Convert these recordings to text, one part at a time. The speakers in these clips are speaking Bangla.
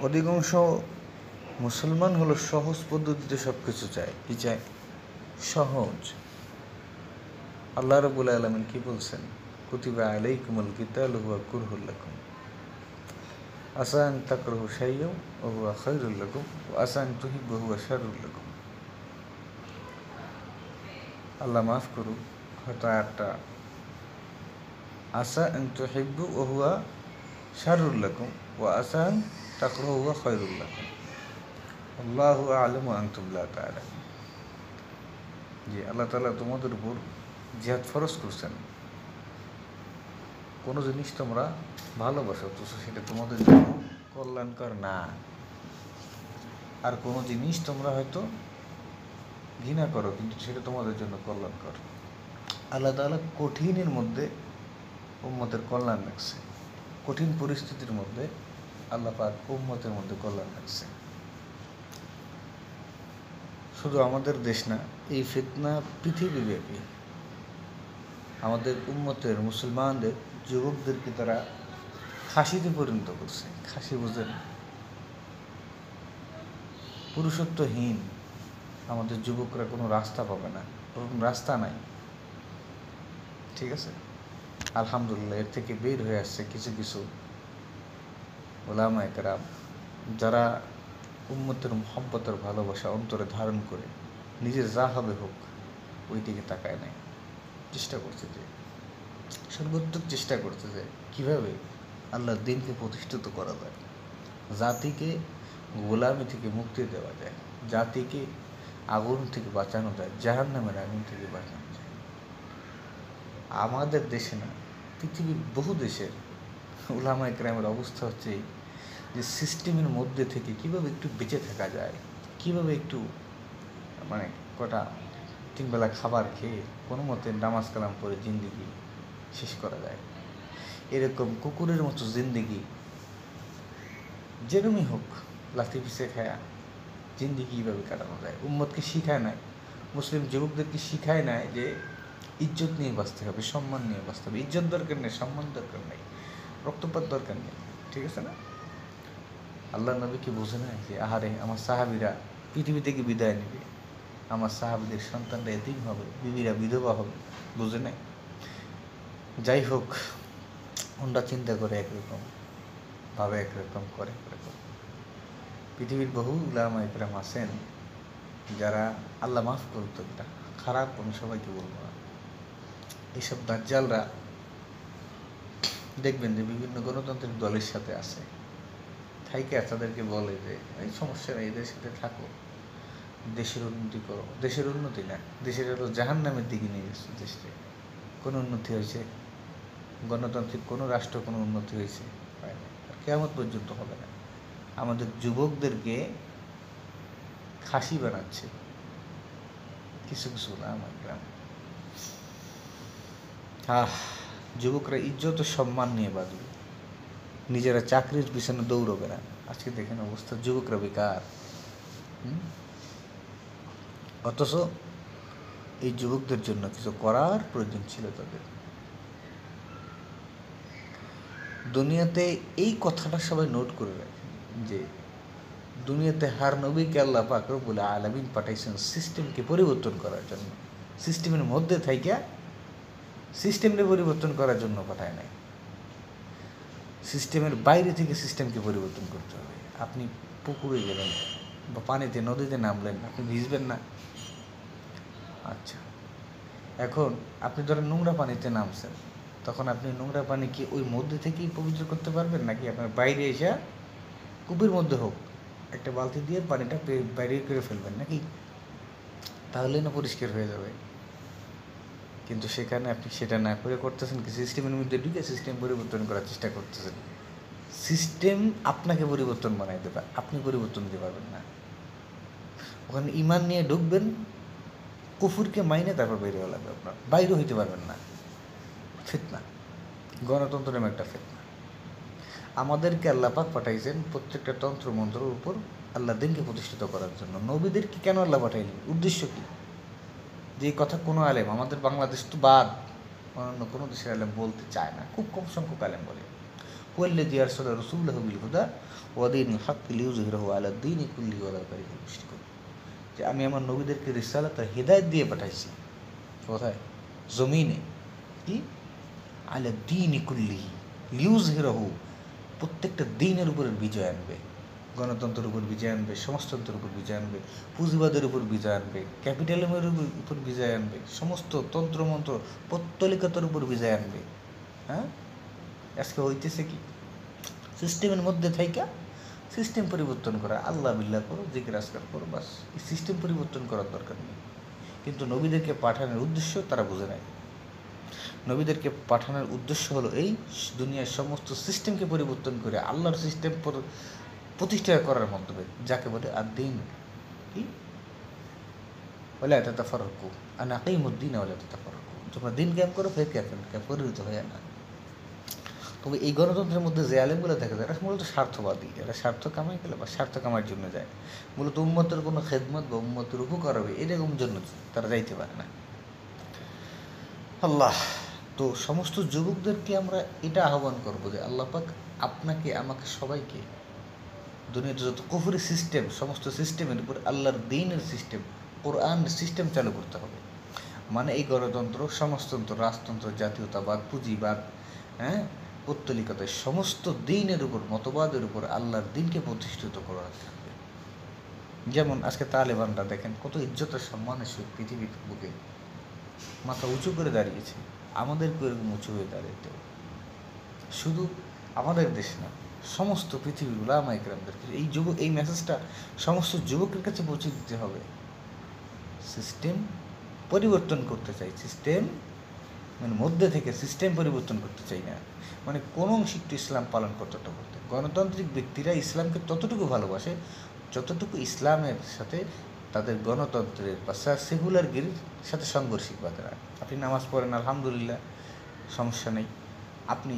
অধিকাংশ মুসলমান হলো সহজ পদ্ধতিতে সব কিছু চায়। কি চায়? সহজ। আল্লাহ রাব্বুল আলামিন কি বলছেন? কুতিবা আলাইকুমুল কিতালু হুয়া কুরহুল লাকুম আসা আন তাকরাহু শাইয়্যান ওয়া হুয়া খায়রুল লাকুম ওয়া আসা আন তুহিব্বু হুয়া শাররুল লাকুম। আল্লাহ মাফ করুক, হয়তো আয়াতটা আসা আন তুহিব্বু ওয়া হুয়া শাররুল লাকুম ওয়া আসা আন তাকরাহু হুয়া খায়রুল লাকুম আল্লাহু আ'লামু ওয়া আনতুম লা তা'লামুন। যে আল্লাহ তাআলা তোমাদের উপর জিহাদ ফরজ করছেন। কোনো জিনিস তোমরা ভালোবাসো অথচ সেটা তোমাদের জন্য কল্যাণকর না, আর কোনো জিনিস তোমরা হয়তো ঘৃণা করো কিন্তু সেটা তোমাদের জন্য কল্যাণকর। আল্লাহ তাআলা কঠিনের মধ্যে উম্মতের কল্যাণ রাখছে, কঠিন পরিস্থিতির মধ্যে আল্লাহ পাক উম্মতের মধ্যে কল্যাণ রাখছে। শুধু আমাদের দেশ না, এই ফিতনা পৃথিবীব্যাপী। আমাদের উম্মতের মুসলমানদের যুবকদেরকে তারা খাসিতে পরিণত করছে। খাসি বুঝেন? পুরুষত্বহীন আমাদের যুবকরা কোনো রাস্তা পাবে না, ওরকম রাস্তা নাই। ঠিক আছে, আলহামদুলিল্লাহ এর থেকে বের হয়ে আসছে কিছু কিছু উলামায়ে কেরাম, যারা উম্মতের মুহাব্বতের ভালোবাসা অন্তরে ধারণ করে নিজে যা হবে হোক ওই দিকে তাকায় নেয়। চেষ্টা করছে, যে সর্বোত্তম চেষ্টা করছে যে কীভাবে আল্লাহর দ্বীনকে প্রতিষ্ঠিত করা যায়, জাতিকে গোলামি থেকে মুক্তি দেওয়া যায়, জাতিকে আগুন থেকে বাঁচানো যায়, জাহান্নামের আগুন থেকে বাঁচানো যায়। আমাদের দেশে না, পৃথিবীর বহু দেশের উলামায়ে কেরামের অবস্থা হচ্ছে যে সিস্টেমের মধ্যে থেকে কীভাবে একটু বেঁচে থাকা যায়, কীভাবে একটু মানে কটা তিনবেলা খাবার খেয়ে কোনো মতে নামাজ কালাম পড়ে জিন্দিগি শেষ করা যায়, এরকম কুকুরের মতো জিন্দিগি যেরমই হোক লাথি পিছে খায়া জিন্দিগি কীভাবে কাটানো যায়। উম্মতকে শিখায় নাই, মুসলিম যুবকদেরকে শিখায় নাই যে ইজ্জত নিয়ে বাঁচতে হবে, সম্মান নিয়ে বাঁচতে হবে। ইজ্জত দরকার নেই, সম্মান দরকার নেই, রক্তপাত দরকার নেই। ঠিক আছে না? আল্লাহ নবী কি বোঝে না যে আহারে আমার সাহাবীরা পৃথিবী থেকে বিদায় নেবে, আমার সাহাবীদের সন্তানরা এতিম হবে, বিবিরা বিধবা হবে? বুঝে নাই? যাই হোক, ওনরা চিন্তা করে একরকম, ভাবে একরকম, করে একরকম। পৃথিবীর বহু উলামায়ে কেরাম আছেন যারা, আল্লাহ মাফ করতো, এটা খারাপ আমি সবাইকে বলবো না, এইসব দাজ্জালরা দেখবেন যে বিভিন্ন গণতান্ত্রিক দলের সাথে আছে, থাইকে তাদেরকে বলে যে এই সমস্যা নেই, এদের সাথে থাকো, দেশের উন্নতি করো। দেশের উন্নতি না, দেশের হলো জাহান্নামের দিকে নিয়ে গেছে দেশকে। কোনো উন্নতি হয়েছে? গণতান্ত্রিক কোনো রাষ্ট্র কোনো উন্নতি হয়েছে? হয় না, আর কিয়ামত পর্যন্ত হবে না। আমাদের যুবকদেরকে খাসি বানাচ্ছে কিছু কিছু উলামায়ে কেরাম। যুবকরা ইজ্জত ও সম্মান নিয়ে বাঁচবে, নিজেরা চাকরির পিছনে দৌড়বে না। আজকে দেখেন অবস্থা, যুবকরা বেকার। অথচ এই যুবকদের জন্য কিছু করার প্রয়োজন ছিল তাদের। দুনিয়াতে এই কথাটা সবাই নোট করে রাখেন যে দুনিয়াতে হার নবীকে আল্লাহ পাক রব্বুল আলামিন পাঠাইছেন সিস্টেমকে পরিবর্তন করার জন্য। সিস্টেমের মধ্যে থাইকা সিস্টেমকে পরিবর্তন করার জন্য পাঠায় নাই, সিস্টেমের বাইরে থেকে সিস্টেমকে পরিবর্তন করতে হবে। আপনি পুকুরে গেলেন বা পানিতে, নদীতে নামলেন, আপনি ভিজবেন না? আচ্ছা, এখন আপনি ধরেন নোংরা পানিতে নামছেন, তখন আপনি নোংরা পানি কি ওই মধ্যে থেকেই পবিত্র করতে পারবেন, নাকি আপনার বাইরে এসে কূপের মধ্যে হোক একটা বালতি দিয়ে পানিটা বাইরে করে ফেলবেন নাকি? তাহলে না পরিষ্কার হয়ে যাবে। কিন্তু সেখানে আপনি সেটা না করে করতেছেন কি, সিস্টেমের মধ্যে ঢুকে সিস্টেম পরিবর্তন করার চেষ্টা করতেছেন। সিস্টেম আপনাকে পরিবর্তন বানাই দেবে, আপনি পরিবর্তন দিতে পারবেন না। ওখানে ইমান নিয়ে ঢুকবেন, কুফুরকে মাইনে তারপর বের হওয়া লাগবে, আপনার বাইরে হইতে পারবেন না। ফিতনা, গণতন্ত্র নামে একটা ফিতনা। আমাদেরকে আল্লাহ পাক পাঠাইছেন প্রত্যেকটা তন্ত্র মন্ত্রের উপর আল্লাহ দিনকে প্রতিষ্ঠিত করার জন্য। নবীদেরকে কেন আল্লাহ পাঠাইলেন? উদ্দেশ্য কী? যে কথা কোনো আলেম, আমাদের বাংলাদেশ তো বাদ, অন্য কোনো দেশের আলেম বলতে চায় না, খুব কম সংখ্যক আলেম বলে। ওয়াল্লাযী আরসালা রাসূলাহু বিল হুদা ওয়া দীনিল হাক্কি লিইয়ুযহিরাহু আলাদ দীনি কুল্লিহি ওয়ালাউ কারিহাল মুশরিকুন, যে আমি আমার নবীদেরকে রিসালাত আর হিদায়াত দিয়ে পাঠাইছি। কোথায়? জমিনে। কি? আলাদ দীনি কুল্লিহি লিইয়ুযহিরাহু, প্রত্যেকটা দিনের উপর বিজয় আনবে। গণতন্ত্রের উপর বিজয় আনবে, সমাজতন্ত্রের উপর বিজয় আনবে, পুঁজিবাদের উপর বিজয় আনবে, ক্যাপিটালিজমের উপর বিজয় আনবে, সমস্ত তন্ত্রমন্ত্র পৌত্তলিকতার উপর বিজয় আনবে। হ্যাঁ, আজকে হইতেছে কি? সিস্টেমের মধ্যে থাইকা সিস্টেম পরিবর্তন করা, আল্লাহ বিল্লাহ করো, জিকির আজকার করো, বাস। এই সিস্টেম পরিবর্তন করার দরকার নেই। কিন্তু নবীদেরকে পাঠানোর উদ্দেশ্য তারা বুঝে নেয়। নবীদেরকে পাঠানোর উদ্দেশ্য হলো এই দুনিয়ার সমস্ত সিস্টেমকে পরিবর্তন করে আল্লাহর সিস্টেম প্রতিষ্ঠা করার মাধ্যমে, যাকে বলে আদ-দীন। কি? ওয়ালা তাতাফাররাকু আন আকিমুদ-দীন ওয়ালা তাতাফাররাকু, তোমরা দিন কায়েম করো, ফের পরিণত হয়ে না। তবে এই গণতন্ত্রের মধ্যে যে আলেমগুলো থাকে, এরা মূলত স্বার্থবাদী, এরা স্বার্থ কামাই গেলে বা স্বার্থ কামার জন্য যায়। মূলত উম্মতের কোনো খেদমত বা উম্মতের উপকার হবে এরকম জন্য তারা যাইতে পারে না। আল্লাহ তো সমস্ত যুবকদেরকে আমরা এটা আহ্বান করবো যে আল্লাহ পাক আপনাকে, আমাকে, সবাইকে দুনিয়াতে যত কুফরি সিস্টেম, সমস্ত সিস্টেমের উপর আল্লাহর দ্বীনের সিস্টেম, কোরআন সিস্টেম চালু করতে হবে। মানে এই গণতন্ত্র, সমাজতন্ত্র, রাজতন্ত্র, জাতীয়তাবাদ, পুঁজিবাদ, হ্যাঁ, পৌত্তলিকতায় সমস্ত দ্বীনের উপর, মতবাদের উপর আল্লাহর দ্বীনকে প্রতিষ্ঠিত করা থাকবে। যেমন আজকে তালেবানরা দেখেন কত ইজ্জতের সম্মানের সহিত পৃথিবীর বুকে মাথা উঁচু করে দাঁড়িয়েছে। আমাদেরকে এরকম উঁচু হয়ে দাঁড়াইতে হবে। শুধু আমাদের দেশ না, সমস্ত পৃথিবীর উলামা ইকরামদেরকে এই মেসেজটা সমস্ত যুবকের কাছে পৌঁছে দিতে হবে। সিস্টেম পরিবর্তন করতে চাই, সিস্টেম মানে মধ্যে থেকে সিস্টেম পরিবর্তন করতে চাই না। মানে কোন অংশ একটু ইসলাম পালন করতে। গণতান্ত্রিক ব্যক্তিরা ইসলামকে ততটুকু ভালোবাসে যতটুকু ইসলামের সাথে তাদের গণতন্ত্রের বা সেকুলারগিরির সাথে সাংঘর্ষিক বা তারা। আপনি নামাজ পড়েন, আলহামদুলিল্লাহ, সমস্যা নেই। আপনি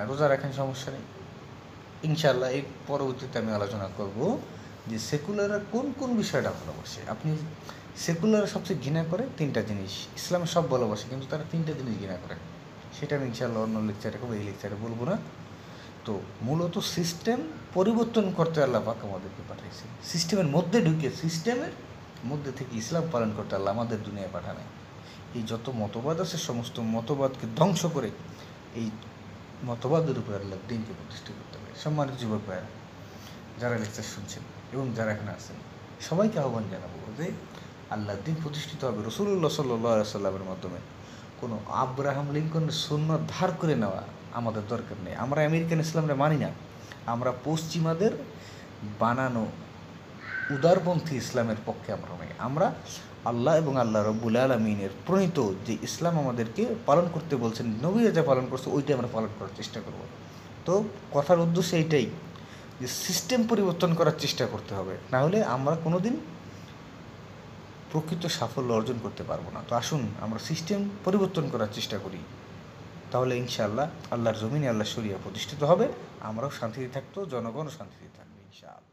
রোজা রাখেন, সমস্যা নেই। ইনশাআল্লাহ এই পরবর্তীতে আমি আলোচনা করব যে সেকুলাররা কোন কোন বিষয়টা ভালোবাসে। আপনি সেকুলাররা সবচেয়ে ঘৃণা করে তিনটা জিনিস, ইসলামে সব ভালোবাসে কিন্তু তারা তিনটা জিনিস ঘৃণা করে। সেটা আমি ইনশাআল্লাহ অন্য লেকচারে করবো, এই লেকচারে বলবো না। তো মূলত সিস্টেম পরিবর্তন করতে আল্লাহ পাক আমাদেরকে পাঠাইছে। সিস্টেমের মধ্যে ঢুকে, সিস্টেমের মধ্যে থেকে ইসলাম পালন করতে আল্লাহ আমাদের দুনিয়ায় পাঠানে। এই যত মতবাদ আছে সমস্ত মতবাদকে ধ্বংস করে এই মতবাদের উপরে আল্লাহ দ্বীনকে প্রতিষ্ঠা করতে হবে। সম্মানিত যুবক ভাইয়েরা, যারা লেকচার শুনছেন এবং যারা এখানে আছেন, সবাইকে আহ্বান জানাবো যে আল্লাহর দ্বীন প্রতিষ্ঠিত হবে রাসূলুল্লাহ সাল্লাল্লাহু আলাইহি সাল্লামের মাধ্যমে। কোনো আব্রাহাম লিঙ্কনের সুন্নাত ধার করে নেওয়া আমাদের দরকার নেই। আমরা আমেরিকান ইসলামরে মানি না, আমরা পশ্চিমাদের বানানো উদারপন্থী ইসলামের পক্ষে আমরা নই। আমরা আল্লাহ এবং আল্লাহ রব্বুল আলামিনের প্রণীত যে ইসলাম আমাদেরকে পালন করতে বলছেন, নবীরা যা পালন করছে ওইটাই আমরা পালন করার চেষ্টা করব। তো কথার উদ্দেশ্য এইটাই যে সিস্টেম পরিবর্তন করার চেষ্টা করতে হবে, না হলে আমরা কোনো দিন প্রকৃত সাফল্য অর্জন করতে পারবো না। তো আসুন আমরা সিস্টেম পরিবর্তন করার চেষ্টা করি, তাহলে ইনশাআল্লাহ আল্লাহর জমিনে আল্লাহ শরিয়া প্রতিষ্ঠিত হবে, আমরাও শান্তিতে থাকতো, জনগণও শান্তিতে থাকবে ইনশাআল্লাহ।